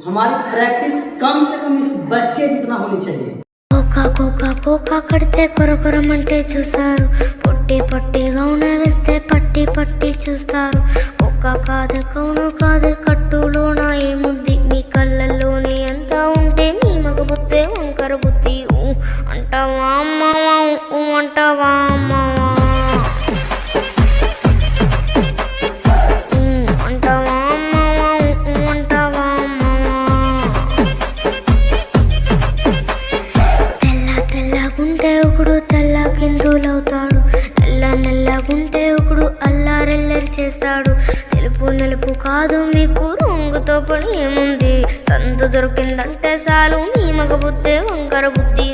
हमारी प्रैक्टिस कम से कम इस बच्चे जितना होनी चाहिए। కోకా కోకా కోకా కడితే కొరకొరమంటే చూస్తారు, పొట్టి పొట్టిగా వేస్తే పట్టి పట్టి చూస్తారు. కోకా కాదు కౌను కాదు కట్టులోన ఏముంది, మీ కళ్ళల్లోనే ఎంత ఉంటే మీ మగ బుద్ధే వంకర బుద్ధి. అంటావా అమ్మావా అంటావా అమ్మావా అంటావా అమ్మావా అంటావా తెల్లగుంటే ఒకడు తెల్ల కిందులవుతాడు, నల్లగుంటే ఒకడు అల్లారెల్లరి చేస్తాడు. తెలుపు నలుపు కాదు మీకు రంగుతో పని ఏముంది, సందు దొరికిందంటే చాలు మీ మగ బుద్ధే వంకర బుద్ధి.